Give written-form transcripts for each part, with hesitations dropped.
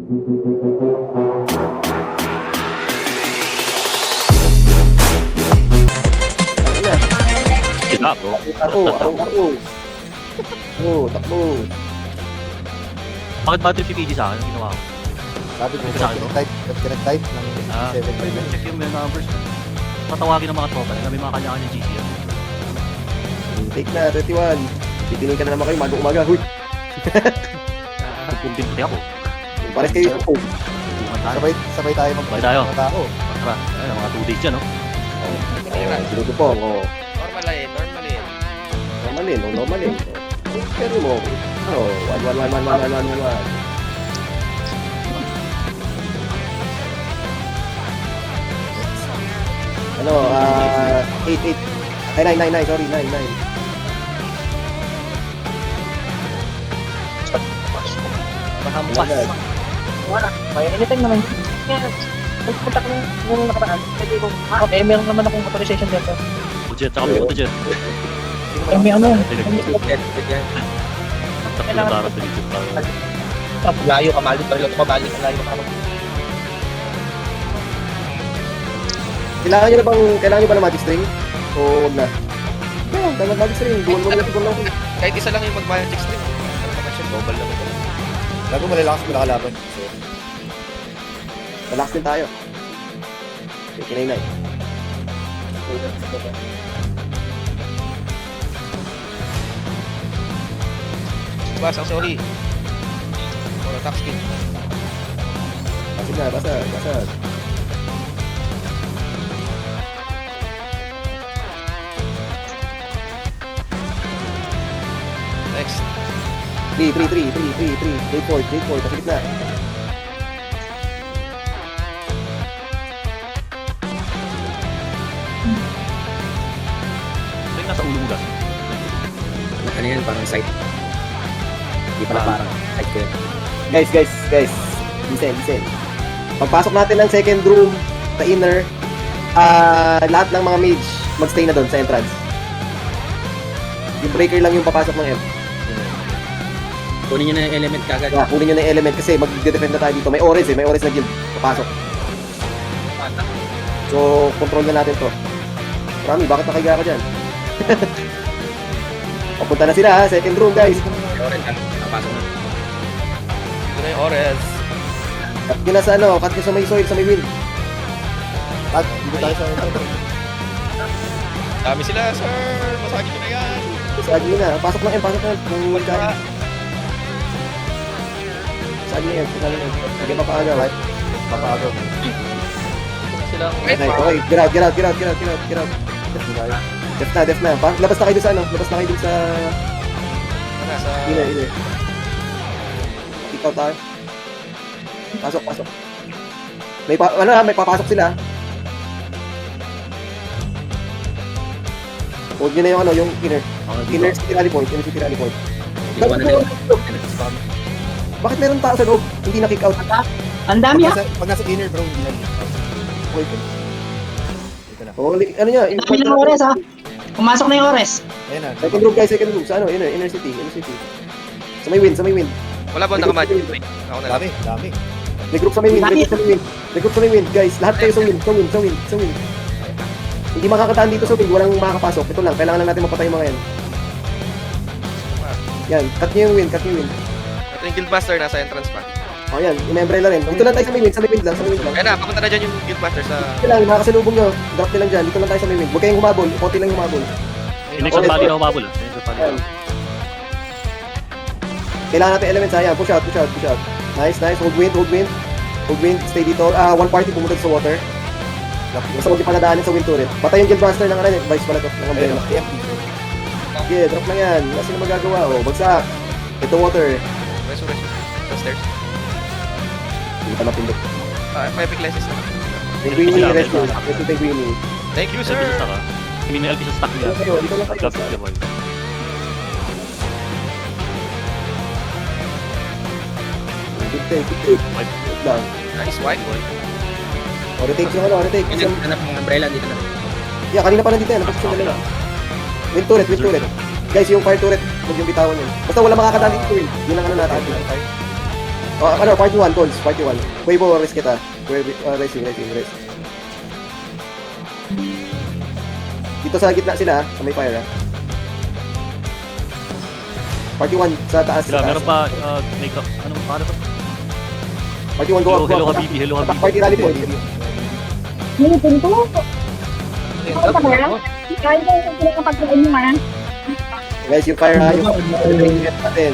Takbo. Takbo. Bakit bad trip si PG sa akin? Ang ginawa ko? Sabi ko, Sa akin, no? kinag-type ng 7. Check yung numbers. Tatawagin ng mga tropa na may mga kanya-kanya GC yan. Take na, 31. Titingin ka na naman kayo, magong umaga. Huy! Nagpumpin pati ako. Pares kayo. Oh. Sabay Sabay tayo Sabay tayo. mga tao. Tara. Ayun, mga 2 days dyan, no? Sinutupong, oh. Normalin. Normalin. Pero mo, 1. Ano, 8. Ay, 9, sorry, 9. Mahampas. Wala. May anytime naman. Kaya, pagpunta ko nung nakaraan, pwede ko, meron naman akong authorization dito. Budget, tsaka may budget. May ano, Nagtapulatara sa YouTube para. layo ka, mali pa rin, tumabalik ka, layo ka. Kailangan nyo ba ng magic string? O huwag na? Yeah, dapat magic string. Dual mo lang. Kahit isa lang yung mag-magic string. Ano naman siya, double naman. Lago malalakas mo nakalaban. Relax din tayo. Okay, kinay. Basang sorry. Or attack speed. Basag. Next. 3. J4, kasi gitna. Ito yung nasa ulo mo gas. Ano yan, parang side. Hindi pala parang side ko yun. Guys. Listen. Pagpasok natin ng second room, sa inner, lahat ng mga mage, magstay na doon sa entrance. Yung breaker lang yung papasok ng M. Kunin nyo na yung element kagad. Yeah, kunin nyo na yung element kasi mag-defend na tayo dito. May ores na guild. Papasok. So, control na natin to. Rami, bakit nakahiga ka dyan? Papunta na sila ha, second room guys. Napasok na. Ito na yung Ores. Cut nyo na sa cut nyo sa may soil, sa may wind. Dito tayo sa Dami sila, sir. Masakit ko na yan. Sagi na, pasok ng M. Kung kaya. Sagi na M. Sige, papaaga, right? Papaaga. Silang... Okay, get out. Def na. Labas na kayo dun sa labas na kayo dun sa... Ano, sa... Ine. Ikaw tayo. Pasok. May papasok sila. Huwag nyo na yung inner. Inner city rally point. Iwan na lang. Bakit meron tao sa loob? Hindi na kick out. Ang dami ha? Pag nasa inner bro, hindi na. Wait. Dito na. Holy, ano nyo? Dami ng ores ha? Pumasok na yung ores. Ayan na. Second room guys, sa inner city. Sa may wind. Wala ba nakamagic string? Ako na lang. Dami. May group sa may wind, guys. Lahat kayo sa wind. Hindi makakataan dito sa wind, walang makakapasok. Ito lang, kailangan lang natin mapatay yung mga yan. Yan, cut nyo yung wind. Ito yung Guildmaster nasa entrance pa. O yan, yung membrane lang rin. Dito lang tayo sa may wind lang. Kaya na, papunta na dyan yung Guildmaster sa... Dito lang, mga kasalubong nyo. Drop nyo lang dyan. Dito lang tayo sa may wind. Huwag kayong humabol. Konti lang humabol. Connection body na umabol. Yan. Kailangan natin elements. Ayan, push out. Nice. Hold wind. Stay dito. One party pumunta sa water. Basta huwag yung paladaanin sa wind turret. Patay yung Guildmaster ng Vice pala to. Ng umbrella. Okay, drop lang yan. Wala sila magagawa. Bagsak. Ito water. Resurrection. Sa stairs. Hindi pa napindot. May epic lenses na. Penguini, rescue. Penguini. Thank you, sir! Hindi na LP sa stock niya. Dito lang kayo. Drop the ball. Good Wipe. lang. Nice, white. Retake yung retake. Kasi hanap ng umbrella dito na. Yeah, kanina pa nandito yan. Napasok sila lang. Wind turret. Guys, yung fire turret, huwag yung bitawan yun. Basta wala makakadaan dito yun. Yun ang natin. Party 1, Cons, Party 1. Weibo, rest kita. Racing. Dito sa gitna sila, sa may fire, Party 1, sa taas. Sila, meron pa, make up, anong paano ba? Party 1, go up. Hello, Habibi, hello, Habibi. Party rally point. Nilitin ko. Ano ba kaya? Kaya ko sila kapag kain mo Guys, yung fire ha, yung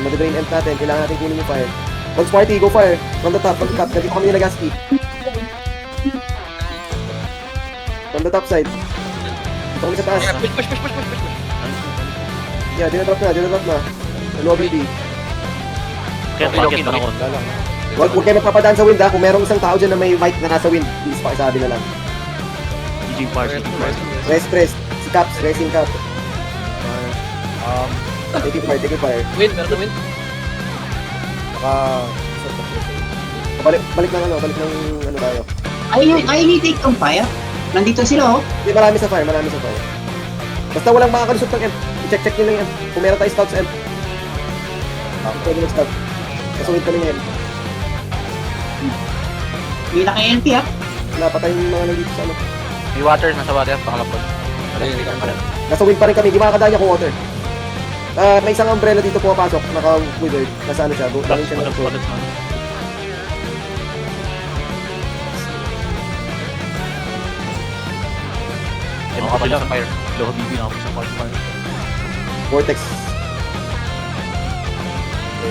madadrain end natin, kailangan natin kunin yung fire. Cons Party, go fire. From the top. Nandito kami nila Gasky. From the top side. Dito kami sa taas. Push. Yeah, dinadrop na. Hello, BB. Kaya target pa ako. Huwag kayo magpapadaan sa wind ha. Kung merong isang tao dyan na may mic na nasa wind, please pakisabi na lang. DJ Party. Rest. Si Caps, racing Cap. Taking fire. Win, meron na win. Balik ng ano tayo. Ayaw ni take on fire. Nandito sila, oh. Hindi, marami sa fire. Basta walang makakalusot ng M. I-check nyo lang yung M. Kung meron tayo scouts M. Pwede mag-scout. Kasuwid kami ngayon. Hindi na kay NP, ha? Wala pa tayong mga nandito sa ano. May water, nasa water, pangalapon. Nasa wind pa rin kami. Di makakadaan niya kung water. May isang umbrella dito pumapasok. Naka-withered. Nasa ano siya. Galing siya ng floor. Ano ka pala sa fire? Hello, Habibi na ako sa fire. Vortex.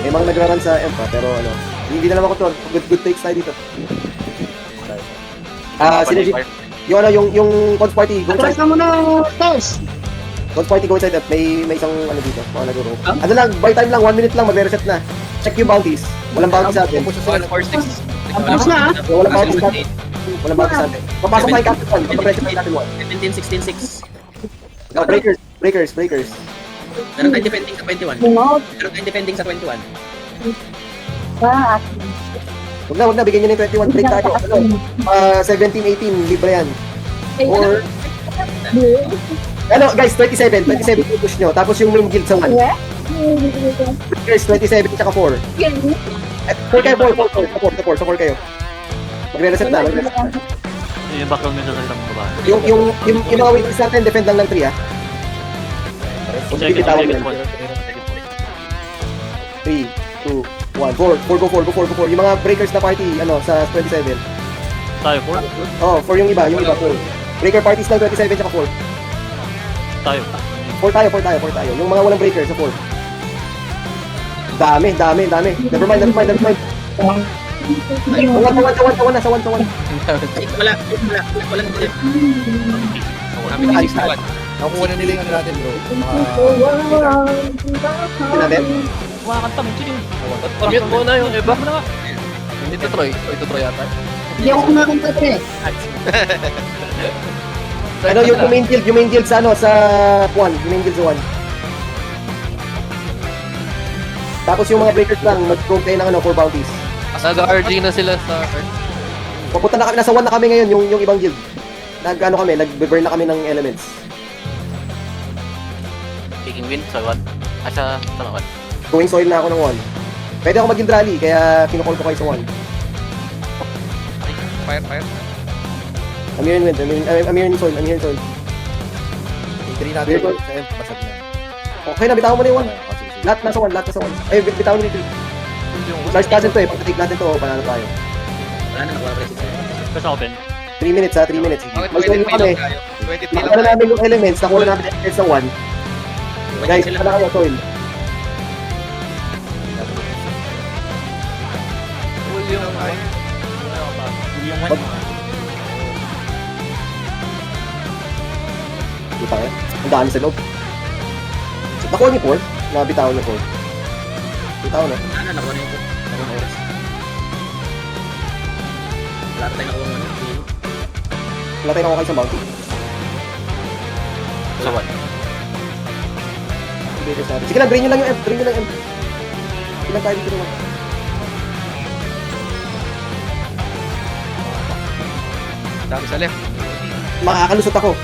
May mga nagraran sa M pa. Pero ano. Hindi na naman ko to. Good takes tayo dito. Synergy. Yung Cons Party. Go Atras inside. ka muna, Ters. Cons Party, go inside. May isang ano dito. Mga naguro. Ano lang. Buy time lang. 1 minute lang. Magre-reset na. Check yung bounties. Walang bounties sa atin. 146. Tapos na, ha? Walang bounties sa atin. Walang bounties sa atin. Papasok tayo Captain 1. Papapression tayo natin 1. 17, 16, 6. Breakers. Meron tayong defending sa 21. Mo. Meron tayong defending sa 21. Huwag na. Bigyan nyo na yung 21. Break tayo. 17, 18. Libre yan. Or, guys, 27 yung push nyo. Tapos yung main guild sa 1. Breakers, 27 tsaka 4. 4 kayo, 4 kayo. Magre-reset na. Yung background mo sa isang babae. Yung mga witness natin, defend lang ng 3 ah. Second point. 3, 2, 1, 4. Go 4. Yung mga breakers na party, sa 27. Tayo, 4. Oh, 4 yung iba, 4. Breaker parties lang 27 tsaka 4. Tayo. 4 tayo. Yung mga walang breaker sa 4. Dami. Never mind. Sa 1. Wala na dito. Kami na 61. Nakukuha na nila yung ano natin, bro. Natin? Kumakanta mo, sige. Mute mo na yung iba. Ito Troy yata. Hindi ako kumakanta, Tre. Yung main guild sa sa 1. Yung main guild sa 1. Tapos yung mga breakers lang, mag-prone tayo ng 4 bounties. Nag-RG na sila sa Earth. Papunta na kami, nasa 1 na kami ngayon, yung ibang guild. Nag-burn na kami ng elements. Taking win sa 1. Sa 1. Going soil na ako ng 1. Pwede ako maging rally, kaya kinukall ko kayo sa 1. Fire. I'm here in wind, I'm here in soil. Yung 3 natin, Very good. sa M, basag na. Okay na, bitawan mo na yung 1. Sige. Lahat nasa 1. Ay, bitawan mo yung 3. Large puzzle to eh, pagka-take natin to, panalo tayo. Wala na, nakuha-present sila. Basta open. 3 minutes ha, 3 minutes. Bakit Mag-soil 23 na kami. lang tayo? 23 lang Nakuha na tayo. namin yung elements, nakuha na namin elements ng 1. Guys, Sila. ano kayo, soil? Kita kayo? Ang dami sa loob. Nakuha niyo 4? Nabitawan niyo 4? Bitawan na. Ano, nakuha na yung oras. Wala na tayo nakuha mo. Wala tayo nakuha kayo sa bounty. Sa 1. Sige lang, drain nyo lang yung M. Ilan tayo dito naman? Dami sa left. Makakalusot ako.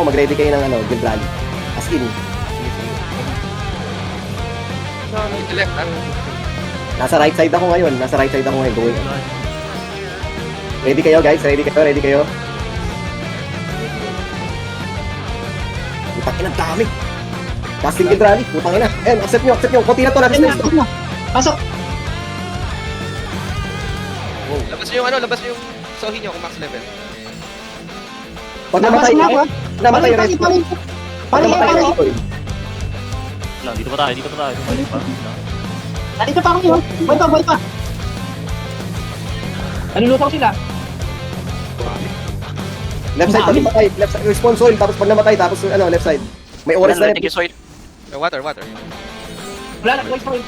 Mag-ready kayo ng guild rally. As in. Sa left. Nasa right side ako ngayon. Going. Ready kayo, guys? Ready kayo? Putang ina, dami. Casting Guild Rally, putang ina. Ayan, accept nyo. Konti na to, labis na. Pasok. Labas nyo yung sohin nyo kung max level. Pag namatay, Labas na ako. namatay Pali, rest. pali. Pag namatay Pali. rest. Lang, dito pa tayo. Balik pa. Nandito pa ako yun. Buhay pa. Nalulutaw sila. Left side, pag namatay. Left side, response soil. Tapos pag namatay, tapos left side. May oras na rin. Water. Wala na, wala na.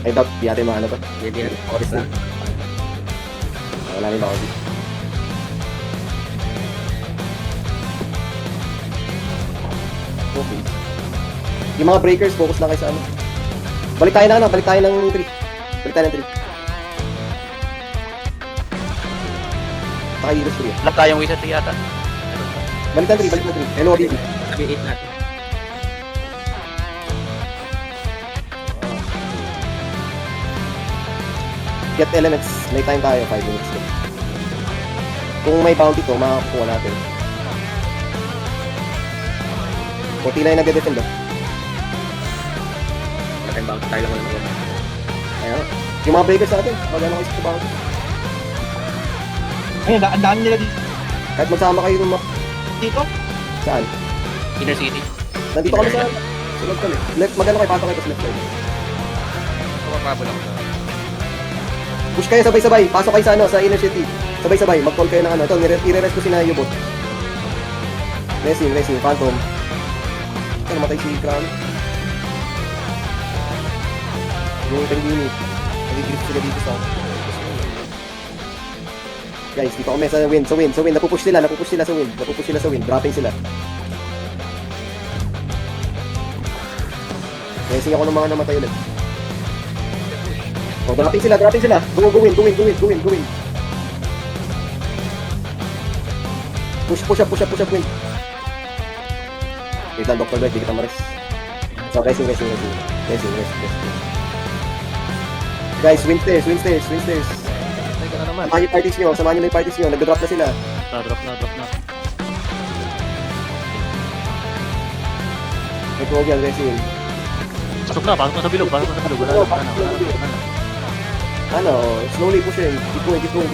I doubt, di natin maano to. Hindi yan. Oras na. Wala rin ako. Okay. Yung mga breakers, focus lang kayo sa ano. Balik tayo ng 3. Balik tayo ng 3. Pakahiros 3. Wala tayong wizard yata. Balik ng 3. Hello, Bibi. Sabi 8 natin. Get elements. May time tayo, 5 minutes. Kung may bounty to, makakakuha natin. Kunti na yung nagde-defend ah. Laking bounty tayo lang wala. Ayan. Yung mga breakers natin, magano kayo sa bounty. Ayun, ang dami nila dito. Kahit magsama kayo ng Dito? saan? Inner city. Nandito kami sa left kami. Left, magano kayo, pasok kayo sa left side. Mapabol ako na. Push kayo sabay-sabay, pasok kayo sa sa inner city. Sabay-sabay, mag-call kayo ng ito, i-re-rest ko si na Yubot. Racing, Phantom. Ano, matay si Crown. Yung Penguini. Nag-grip sila dito sa guys, dito kami sa wind. Napupush sila sa wind. Dropping sila. Racing ako ng mga namatay ulit. Oh, dropping sila. Go win. Push up win. Wait lang, Dr. Black, di kita ma-rest. So, racing. Rest. Guys, win stairs. Teka na naman. Samahan nyo yung parties nyo. Nag-drop na sila. Drop na. May program, racing. Pasok na sa bilog. Wala na. Ano, slowly pushing. Keep going.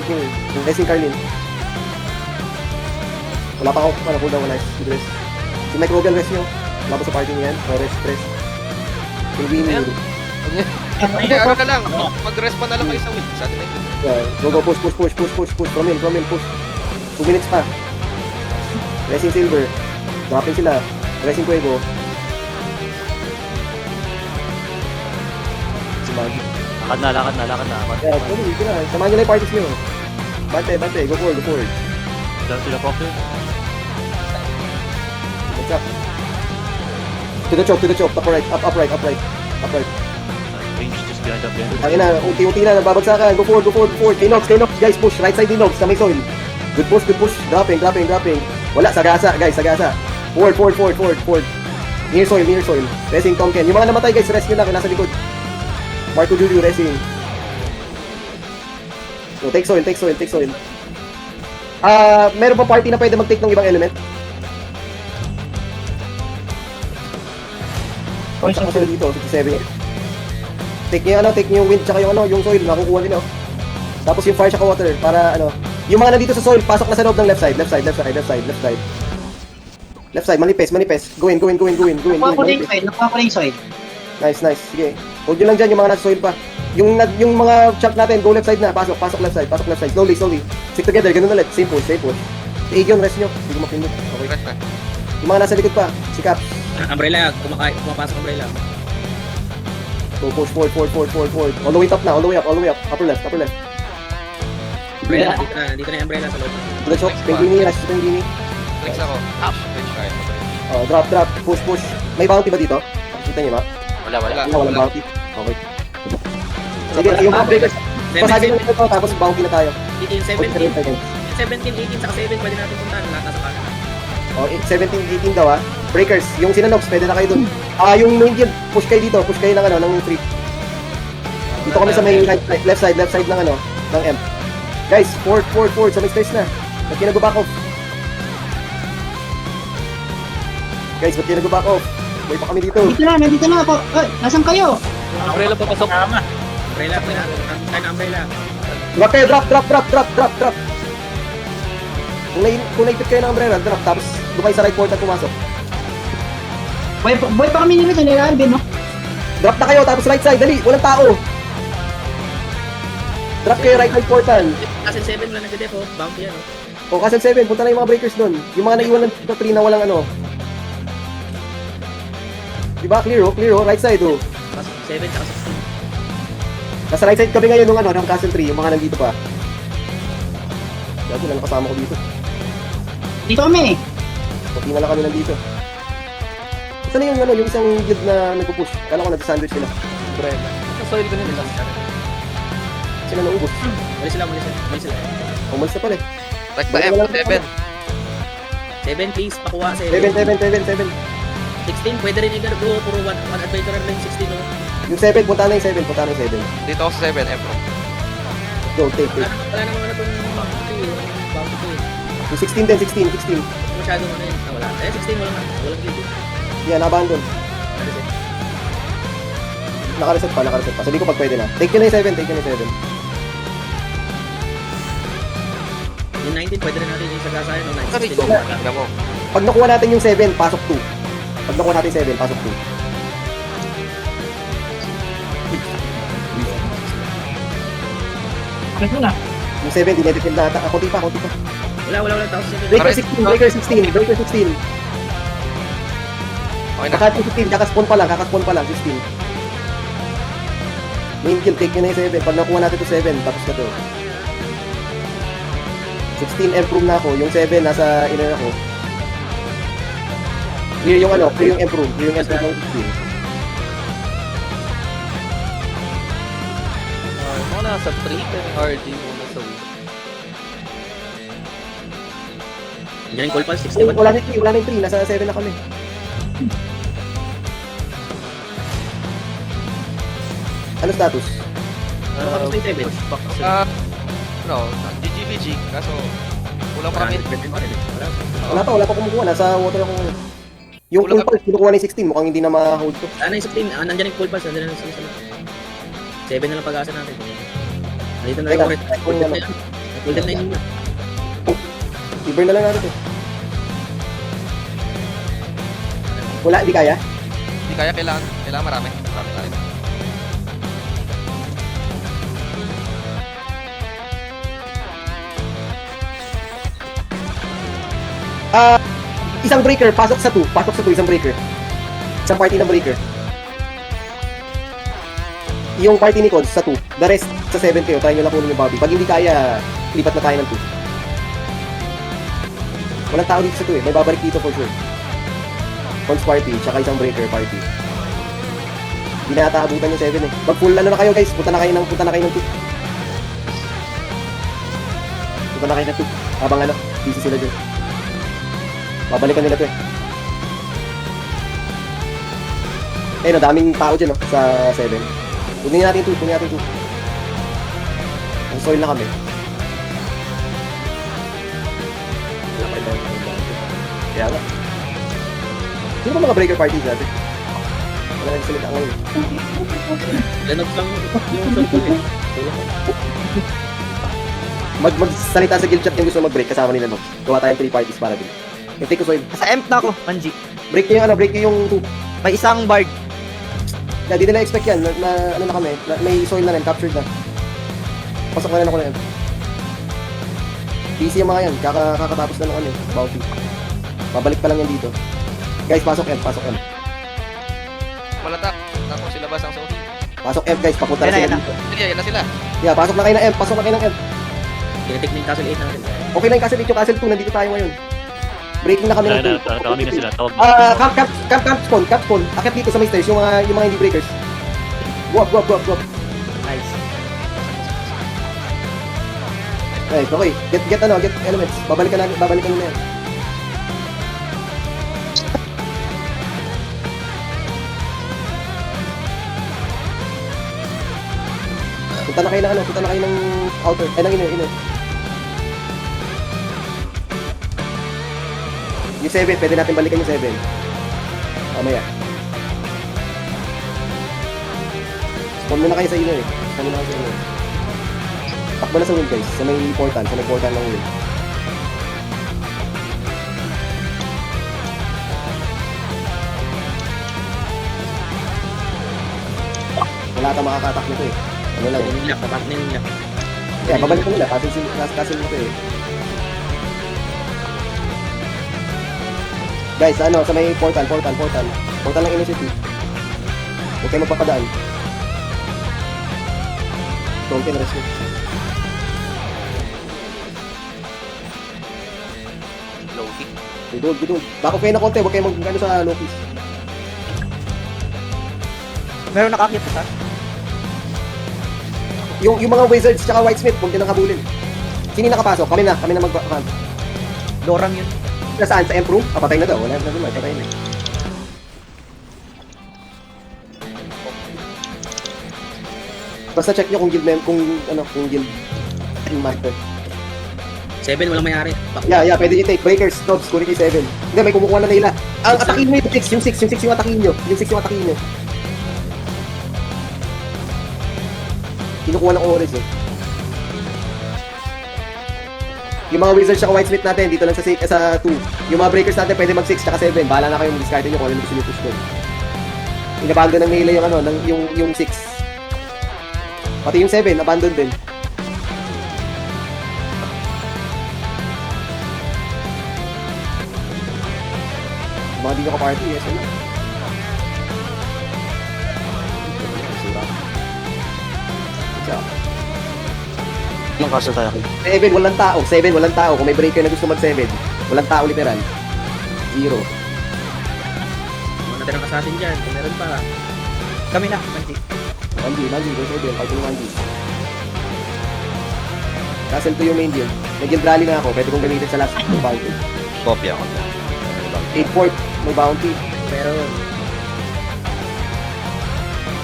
Racing Carlin. Wala pa ako. Cooldown, nice. Good rest. Si Mike Rogan, rest nyo. Wala pa sa party niyan. Rest. Penguini. Ano na lang, mag-respawn na lang kayo sa win. Sa atin Go, push. From in, push. 2 minutes pa. Racing Silver. Dropping sila. Racing Fuego. Si Maggie. Lakad na. Yeah, sorry, yun na. Samahan nyo na yung parties nyo. Bante. Go forward. Sila Foxer. What's up? To the choke. Upright. Range just behind up yan. Ang ina, unti-unti na, nababagsakan. Go forward. Kinox. Guys, push. Right side Dinox, sa may soil. Good push. Dropping. Wala, sagasa. Forward. Near soil. Racing Tonken. Yung mga namatay, guys, rest nyo lang. Nasa likod. Marco Juju, racing. So, take soil. Meron pa party na pwede mag-take ng ibang element? Saka sila dito, 67. Take nyo yung wind tsaka yung soil, nakukuha nila. Tapos yung fire tsaka water, para yung mga nandito sa soil, pasok na sa loob ng left side. Left side, manipes. Go in. Nakuha ko na yung soil. Nice. Sige. Hold nyo lang dyan yung mga nasa soil pa. Yung mga chunk natin, go left side na. Pasok left side. Slowly. Stick together, ganun ulit. Same push. Si Aegon, rest nyo. Hindi ko mapindot. Okay. rest na. Yung mga nasa likod pa, si Caps. Umbrella, pumapasok umbrella. Go, push forward. All the way top na, all the way up. Upper left. Umbrella, dito na yung umbrella sa loob. To the choke, Penguini. Flex ako. Flex tayo. Drop. Push. May bounty ba dito? Nakikita niyo ba? Wala. Walang bounty. Okay. Sige, yung mga breakers. Pasagin na ito, tapos bounty na tayo. 17, 18, saka 7, pwede natin puntahan. Lahat nasa kanan. 17, 18 daw ah. Breakers, yung sinanox, pwede na kayo dun. Yung main guild, push kayo dito, push kayo ng ano, ng trip. Dito kami sa may left side ng ano, ng M. Guys, forward, sa may stairs na. Ba't kayo nag-back off? Guys, ba't kayo nag-back off? May pa kami dito. Nandito na ako. Nasaan kayo? Umbrella papasok. Umbrella, umbrella. Drop kayo, drop. Kung naipit kayo ng umbrella, drop. Tapos, doon kayo sa right port at pumasok. Boy pa kami nito nila Alvin, no? Drop na kayo, tapos right side, dali, walang tao. Drop kayo, right side portal. Castle 7 wala nagde-depo. Bounty yan, oh. O, Castle 7, punta na yung mga breakers doon. Yung mga naiwan ng 3 na walang ano. Diba? Clear, right side, oh. Castle 7 tsaka 16. Nasa right side kami ngayon nung ano, ng Castle 3, yung mga nandito pa. Gago, lang kasama ko dito. Dito kami. Pati na lang kami nandito. Saan na yung ano, yung isang guild na nagpo-push? Kala ko nag-sandwich sila. Pre, Sa soil ko nila. sila naubos. Malis sila. Umalis na pala eh. Like the M7. 7 please, pakuha 7. 7. 16, pwede rin i-go. Puro 1 adventurer lang yung 16, oh. Yung 7, punta na yung 7. Dito ako sa 7, M bro. Go, take. Wala naman ano itong bounty ko eh. Yung 16 din, 16. Masyadong ano yun. Wala. 16 walang guild. Yan, abandon. Nakareset pa. Sabi ko pag pwede na. Take nyo na yung 7. Yung 19, pwede rin natin yung sagasayan. No? Sabi 19, ko, 16. tingnan mo. Pag nakuha natin yung 7, pasok 2. Pag nakuha natin 7, pasok 2. Ano na? Yung 7, dinedefend na ata. Kunti pa. Wala. Tapos 7. Breaker 16. Okay na. Baka 16, kakaspawn pa lang, 16. Main kill, take nyo na yung 7. Pag nakuha natin yung 7, tapos na to. 16, improve na ako. Yung 7, nasa inner ako. Clear yung ano, clear yung improve ng 16. Muna sa 3, pero RD muna sa win. Diyan yung call pulse, 61. Wala na yung 3, nasa 7 na kami. Ano status? Ano kapos na yung 7? Push back kasi. GGBG. Kaso, kulang pa kami. Wala pa kumukuha, nasa water ako. Yung Kulang full pulse, kinukuha na yung 16, mukhang hindi na ma-hold to. Ano yung 16? Nandiyan yung call pulse, nandiyan yung 7 na lang pag-asa natin. Dito na Teka, yung red. kung ano. Golden na yun. I-burn na lang natin to. Wala, hindi kaya? Hindi kaya, kailangan marami. Marami na rin. Isang breaker, pasok sa 2, isang breaker. Isang party ng breaker. Yung party ni Cons sa 2, the rest sa 7 kayo, tayo nyo lang kunin yung Bobby. Pag hindi kaya, lipat na tayo ng 2. Walang tao dito sa 2 eh, may babalik dito for sure. Cons party, tsaka isang breaker party. Hindi na ata abutan yung 7 eh. Mag full ano na kayo guys, punta na kayo ng 2. Punta na kayo ng 2. Habang ano, busy sila dyan. Babalikan nila to eh. Eh no, daming tao dyan no, sa 7. Kunin natin 2. Ang soil na kami. Kaya nga. Sino ba mga breaker parties natin? Wala nang salita ngayon. Lenox lang yung circle eh. Magsalita sa guild chat yung gusto mag-break kasama nila no. Gawa tayong 3 parties para din. Take ko soil. Sa emp na ako, Manji. Break nyo yung 2. May isang bard. Yeah, di nila expect yan. Ano na kami, may soil na rin, captured na. Pasok na rin ako na yan. Busy yung mga yan, kakatapos na ng ano, bounty. Babalik pa lang yan dito. Guys, pasok M. Malatak. Tapos sila basang sa ulit. Pasok M guys, papunta na sila dito. Yan na sila. Yeah, pasok na kayo ng M. Tinitik na yung castle 8 natin. Okay na yung castle 8, yung castle 2, nandito tayo ngayon. Breaking na kami ng 2. Kami na sila. Tawag. Camp spawn. Akit dito sa may stairs, yung mga hindi breakers. Go up. Nice. Right, okay. Get elements. Babalikan nyo na yan. Punta na kayo ng punta na kayo ng outer. Ay, ng inner. Yung 7, pwede natin balikan yung 7. Mamaya. Spawn muna kayo sa inner. Spawn muna kayo sa inner. Takbo na sa wheel guys. Sa may portal. Sa may portal ng wheel. Wala ka makakatak nito eh. Ano lang eh. Nilak, tapat na yung nilak. Kaya babalik ko nila. Kasi nito eh. Guys, sa may portal. Portal ng Initiative. Huwag kayo magpapadaan. Tolkien rescue. Loading. Gudod. Bako kayo na konti, huwag kayo mag-ano sa Lokis. Meron nakakita sa? Yung mga Wizards tsaka Whitesmith, huwag din ang habulin. Sino yung nakapasok? Kami na mag-hunt. Dorang yun. Nasaan? Sa Emperor? Patay na daw. Wala na naman, patay na. Basta check nyo kung guild master. 7, walang mayari. Yeah, pwede nyo take. Breakers, Snobs, Quality 7. Hindi, may kumukuha na nila. Ang atakin mo yung 6, yung 6 yung atakin nyo. Yung 6 yung atakin nyo. Kinukuha ng Ores eh. Yung mga Wizards at Whitesmith natin, dito lang sa 2. Yung mga Breakers natin, pwede mag 6 tsaka 7. Bahala na kayo mag-discard nyo kung ano gusto nyo push doon. Inabandon ng Melee yung 6. Pati yung 7, abandon din. Mga di nyo ka-party, yes o no? Anong castle tayo? 7, walang tao. 7, walang tao. Kung may breaker na gusto mag-7, walang tao literal. 0. Mga natin ang assassin dyan, kung meron pa. Kami na, Manji. Manji, go 7. Fight yung Manji. Castle to yung main deal. Nag-guild rally na ako. Pwede kong gamitin sa last bounty. Copy ako. 8-4, may bounty. Pero,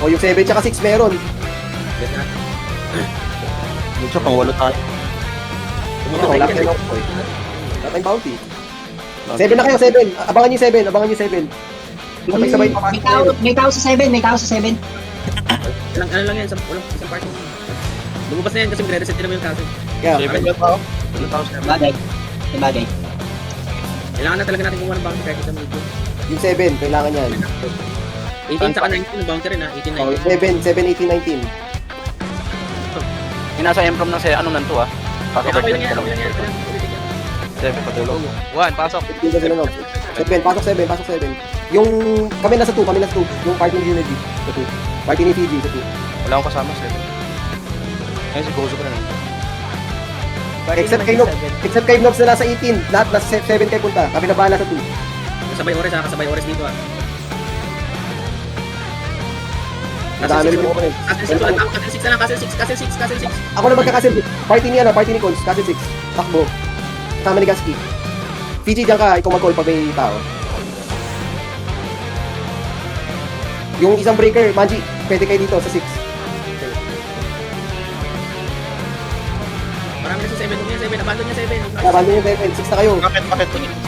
O yung 7 tsaka 6 meron. bet na. Medyo pang 8 tayo. Wala kayo ng point. Wala tayong bounty. 7 na kayo, 7. Abangan nyo 7. Sabay-sabay pa May tao sa 7, may tao sa 7. Ano lang yan, isang party. Lumabas na yan kasi magre-reset din naman yung castle. Yeah. Bagay. Kailangan na talaga natin kumuha ng bounty kahit isang medyo. Yung 7, kailangan yan. 18 saka 19 yung bounty rin ha, 18, Oh, 19. 7, 18, 19. Yung nasa Emprom ng anong nanto ah. Pasok Okay lang ka yan, dyan. okay lang yan. 7, patulog. 1, pasok. Dito sila no. 7, pasok 7. Yung, kami nasa 2. Yung party ni Unity. Sa 2. Party ni Fiji, sa 2. Wala akong kasama, 7. Ngayon si Gozo ko na lang. Except kay Nobs na nasa 18. Lahat nasa 7 kayo punta. Kami na bahala sa 2. Kasabay oras ha, kasabay oras dito ha. Madami rin yung opponent. Castle 6 na, Ako na magkakasil. Party ni Cons. Castle 6. Takbo. Kasama ni Gaski. Fiji dyan ka, ikaw mag-call pag may tao. Yung isang breaker, Manji, pwede kayo dito sa 6. Marami na sa 7, huwag niya 7, abandon niya 7. Abandon yung 7, 6 na kayo. Bakit?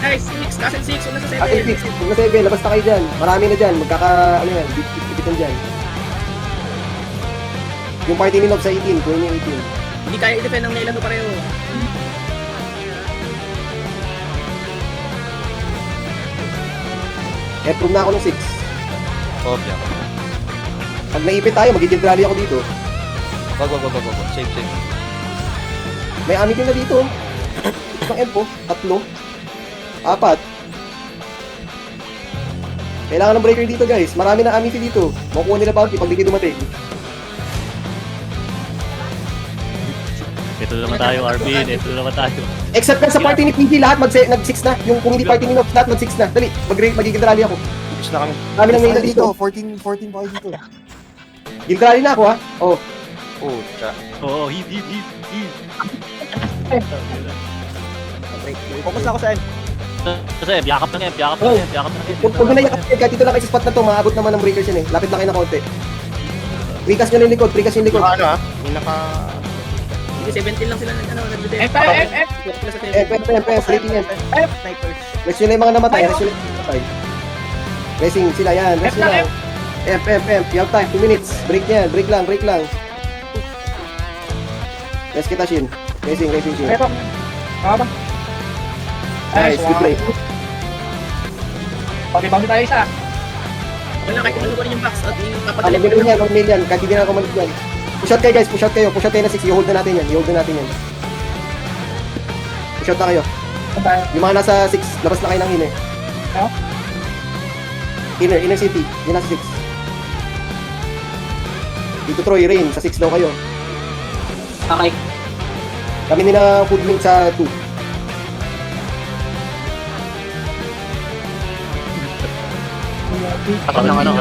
Guys, 6, Castle 6, una sa 7. Castle 6, huwag na 7, labas na kayo dyan. Marami na dyan, bibitan dyan. Yung party ni Nob sa 18, kunin niyo 18. Hindi kaya i-defend ng nailan mo pareho. Approve na ako ng 6. Copy ako. Pag naipit tayo, mag-guild rally ako dito. Wag. Save. May amig na dito. Isang empo, 3, 4. Kailangan ng breaker dito guys. Marami na amity dito. Makukuha nila bounty pag di kayo dumating. Ito naman tayo, Arvin. Ito naman tayo. Except na sa party ni PG, lahat nag-6 na. Yung kung hindi party ni Nox, lahat mag-6 na. Dali, mag-guild rally ako. Fix na kami. Marami nang nila dito. 14 pa kayo dito. Guild rally na ako ha. Oh, Pucha. Oo, heal. Focus na ako sa end. Kasi yakap na ng F. huwag na yakap. Kahit dito lang kayo sa spot na to, maabot naman ng breakers yan eh. Lapit lang kayo na konti. Precast nyo na yung likod, precast yung likod. Ano ah? Yung naka... Hindi, 17 lang sila nagde-def. F, F, F. Focus sila sa F, rating yan. Snipers. Rest nyo na yung mga namatay, rest nyo na yung mga namatay. Racing sila yan, rest F nyo lang, lang. F. You have time, 2 minutes. Break yan, break lang. Rest kita, Shin. Racing, Shin. F. Tama ba? Nice, good play. Pag-bounty tayo isa. Wala, kahit kung ano yung box at yung Ah, papadali. mag-million yan, 1 million. Kahit hindi na ako malit yan. Push out kayo guys, push out kayo na 6. I-hold na natin yan. Push out na kayo. Saan tayo? Yung mga nasa 6, labas na kayo ng inner. Ano? Inner city. Yung nasa 6. Dito Troy, Rain. Sa 6 daw kayo. Okay. Kami nila Hoodwink sa 2. Takot ng ano.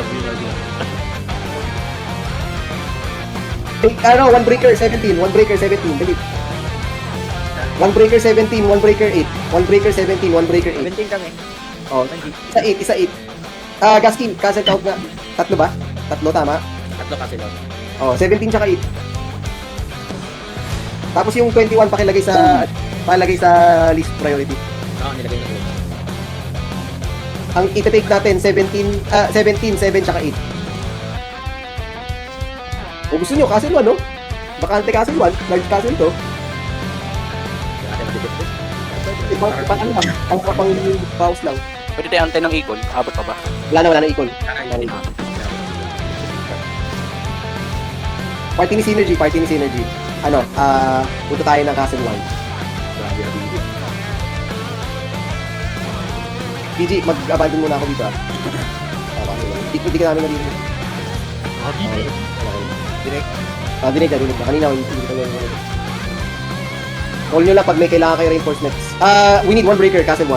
Ano, 1 breaker 17. Dali. 1 breaker 17, 1 breaker 8. 1 breaker 17, 1 breaker 8. 17 kami. Oh, isa 8. Gaskin, castle count na. 3 ba? 3, tama? Tatlo kasi lang. Oh, 17 tsaka 8. Tapos yung 21 pakilagay sa list priority. Oo, nilagay na ko. Ang ita-take natin 17, 7 tsaka 8. O gusto nyo, castle 1, no? Bakante castle 1, large castle to. Pang pause lang. Pwede tayo antay ng equal. Abot pa ba? Wala na equal. Party ni Synergy. Ano, punta tayo ng castle 1. PG, mag-abandon muna ako dito ah. Hindi ka namin nalimutan. Dinig na. Kanina, hindi ka namin. Call nyo lang pag may kailangan kayo reinforcements. We need 1 breaker, castle 1.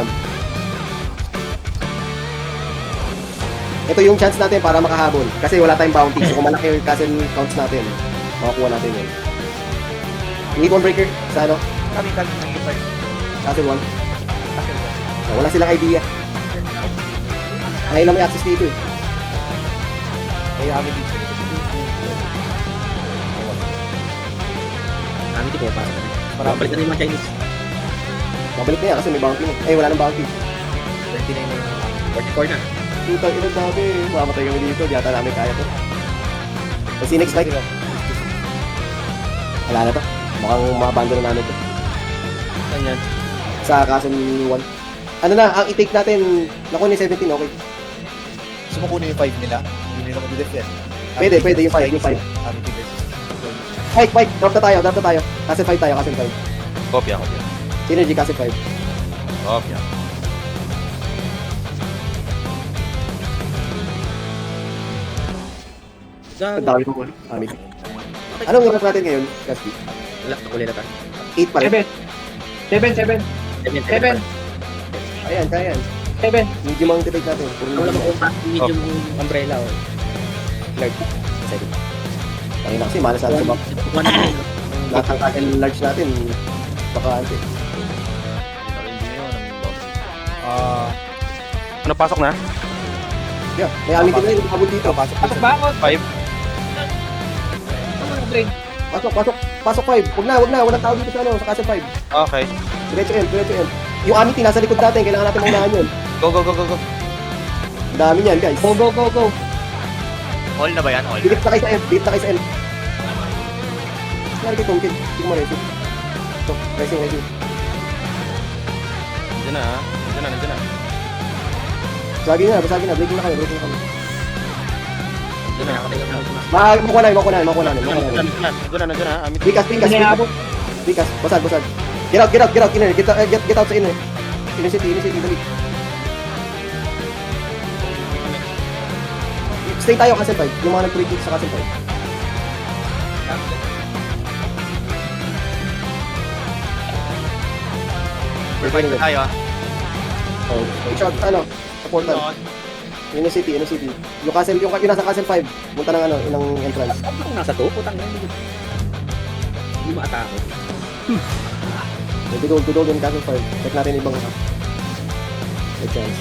Ito yung chance natin para makahabol. Kasi wala tayong bounty. So kung malaki yung castle counts natin, makakuha natin yun. We need 1 breaker sa ano? Kami ng iba. Castle 1. Wala silang idea. Ngayon lang may access dito eh. Kaya kami dito. Kami di ko pa. Para balik na yung mga Chinese. Mabalik na yan kasi may bounty na. Wala nang bounty. 29 na yung 44 na. Tutang ina sabi, mamatay kami dito. Di ata namin kaya to. Kasi next fight. Wala na to. Mukhang ma-abandon na namin to. Saan yan? Sa castle 1. Ano na, ang i-take natin, naku ni 17, okay. Gusto mo kunin yung 5 nila? Hindi nila mag-defend. Pwede, yung 5, yung 5. Amity versus. Fight, drop na tayo. Castle 5 tayo, castle 5. Kopya. Synergy, castle 5. Kopya. Ang dami ko muna. Anong oras natin ngayon, Kaspi? Wala, nakulay na tayo. 8 pa rin. 7. 7. Ayan, kaya yan. 7. Medium ang titake natin. Wala mo kung medium umbrella o. Large. Ayun na kasi, malas natin sa back. Lahat ng tackle large natin, baka ante. Ano, pasok na? Yeah, may amitin na yun, habol dito. Pasok ba ako? 5. Ano yung drain? Pasok 5. Huwag na, walang tao dito sa ano, sa castle 5. Okay. Diretso M. Yung amitin, nasa likod natin, kailangan natin maunahan yun. Go. Ang dami niyan, guys. Go. All na ba yan? All Bilip na kayo sa M. Lari kay Tomkin, hindi mo ma-resin. Ito, racing. Nandiyan na. Basagin na, breaking na kami. Nandiyan na. Makuha na. Nandiyan na. Amit. Bikas. Basag. Get out, inner. Get out sa inner. Inner city, dali. Stay tayo, castle 5. Yung mga nag-pre-kick sa castle 5. Perfect na tayo ah. Oh, shot, supportan. Inner city. Yung nasa castle 5, punta ng ng entrance. Ano kung nasa 2? Putang yan. Hindi maatake. Tudol yung castle 5. Check natin ibang may chance.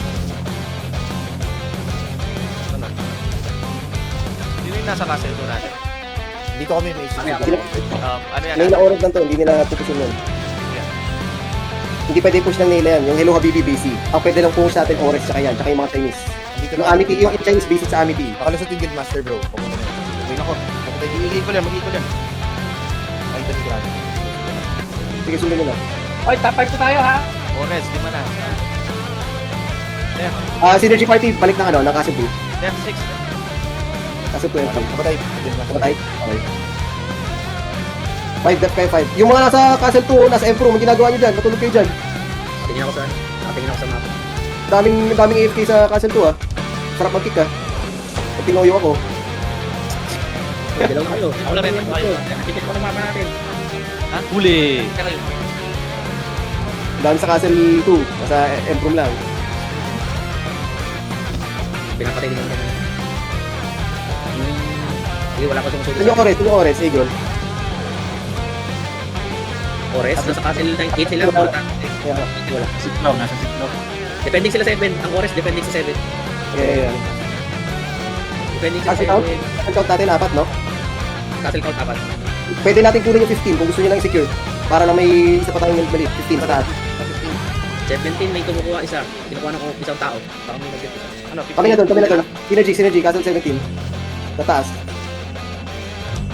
Sino yung nasa castle 2 natin? Dito kami may issue. Ano yan? Ngayon na oras lang to, hindi nila pupusin yun. Hindi pwede push ng nila yan, yung Hello Habibi BC. Ang pwede lang push natin Ores tsaka yan, tsaka yung mga Chinese. Dito Yung na. Amity, yung Chinese basic sa Amity. Nakalusot yung Guildmaster bro. Pumunta na yun. Wait ako. Mag-ikot yan. Ay, ito ni Grabe. Sige, sundan nyo na. Oy, top 5 po tayo ha. Ores, di ba na? Synergy Party, balik ng ano, ng Castle 2. Left 6. Castle 2 entry. Kapatay. Guildmaster. Patay? Okay. 5 def kayo, 5. Yung mga nasa Castle 2, nasa Emperor, ang ginagawa nyo dyan, matulog kayo dyan. Tingin ako sa ano. Tingin ako sa map. Daming AFK sa Castle 2 ah. Sarap mag-kick ah. At tinoyo ako. Dalaw na kayo. Ako na rin, Ako tayo. Tikit ko na mapa natin. Huli! Dami sa Castle 2, nasa Emperor lang. Pinapatay din naman. Sige, wala pa sumusunod. Yung Ores, Eagle. Ores, nasa castle 8 sila. Yeah. Wala. Sitlaw, nasa sitlaw. Depending sila 7. Ang Ores, depending sa 7. Yeah. Depending sa Castle count? 7. Ang count natin, 4 no? Castle count 4. Pwede natin kunin yung 15 kung gusto nyo lang i-secure. Para lang may isa pa tayong malit, 15 sa taas. 17 may kumukuha isa. Kinukuha na ko isang tao. Baka may nag-get isa. Ano? Kami na doon. Synergy, Castle 17. Sa taas.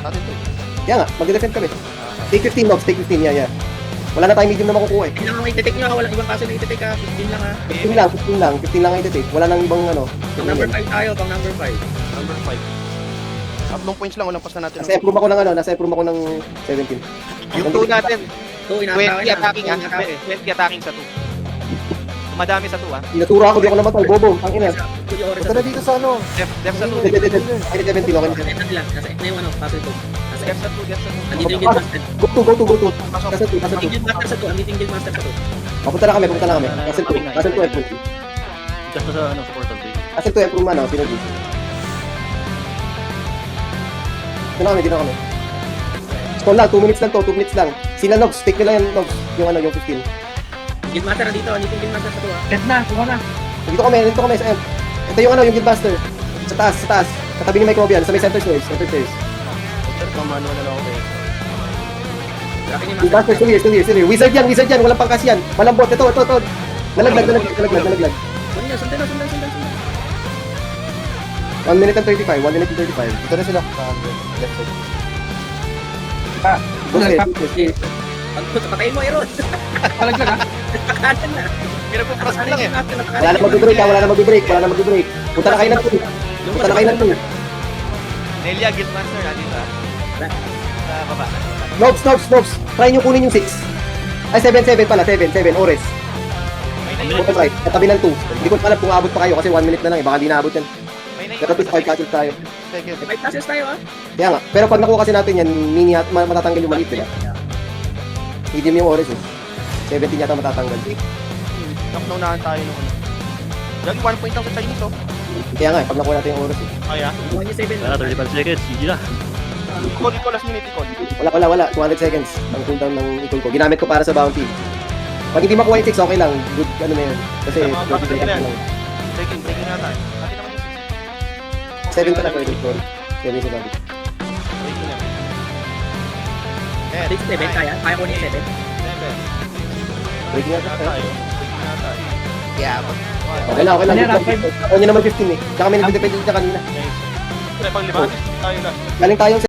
Natin to. Kaya nga, mag-defend kami. Take 15 knobs, take 15, yeah. Wala na tayong medium na makukuha eh. Hindi lang ako i-detect nyo ha. Walang ibang castle na i-detect ha. 15 lang ha. 15 lang i-take. Wala nang ibang ano. Pang number 5 tayo. Pang number 5. Number 5. Tatlong points lang, walang pas na natin. Nasa improve ako ng 17. Yung 2 natin, 2, 20 attacking ah. 20 attacking sa 2. Madami sa 2 ah. Inatura ako, di ako namatay. Bobo, ang ina. Kuya Ores Ito na dito sa ano. Def sa 2. Ay, 17, okay na. Nasa nila. Nasa na yung ano. Castle 2. Nasa Def sa 2, def sa 2. Andito yung guildmaster. Go to. Pasok. Castle 2. Andito yung guildmaster sa 2. Andito yung guildmaster sa 2. Papunta na kami. Castle 2, improve. Just sa ano, sa portal 3. Castle 2, improve man, synergy. Dito na kami. Stall lang, 2 minutes lang to, 2 minutes lang. Sila Nogs, take nyo lang yung Nogs, yung 15. Guildmaster andito. Andito yung guildmaster sa 2 ha. Dead na, kuha na. Dito kami sa end. Ito yung yung Guildmaster. Sa taas. Katabi ni Microbial, sa may center stairs. Mamano na lang ako eh. Laki ni Guildmaster, still here. Wizard yan, walang pangkas yan. Malambot, ito. Nalaglag. Sundan. 1 minute and 35. Dito na sila. Left side. Okay. Patayin mo, Aaron. Palaglag ha. Pakanan na. Pinagpupras mo lang eh. Wala na mag-break. Punta na kayo ng 2. Nelia, Guildmaster, nandito ah. Sa baba. Knobs. Try nyo kunin yung 6. Ay, 7 pala. 7, Ores. May Bukas naiwan. right. Katabi ng 2. Hindi ko alam kung abot pa kayo kasi 1 minute na lang eh. Baka di naabot yan. May Pero at least 5 naiwan. castles tayo. Second. 5 castles tayo ha. Kaya nga. Pero pag nakuha kasi natin yan, matatanggal yung maliit diba? Medium yung Ores eh. 17 yata matatanggal. Naunahan tayo nung ano. Lagi 1 point lang sa Chinese oh. Kaya nga, pag nakuha natin yung Ores eh. Kaya. Kuha niyo 7. Wala, 35 seconds. GG na. Iko last minute iko. Wala. 200 seconds ang cooldown ng ikon ko. Ginamit ko para sa bounty. Pag hindi makuha yung 6, okay lang. Good, ano na yun. Kasi, Bakit 20 yan? lang. Breaking na tayo. Atin naman yung 7 talaga yung ikon. 7 sa bounty. breaking na. Eh, 7 kaya. Kaya ko niya 7. 7. Breaking na tayo. Breaking na tayo. Yeah, Okay lang. Ano yan, round five? Ako nyo naman 15 eh. Tsaka may nagdepende siya kanina. Pre, pang 5 tayo last. Galing tayong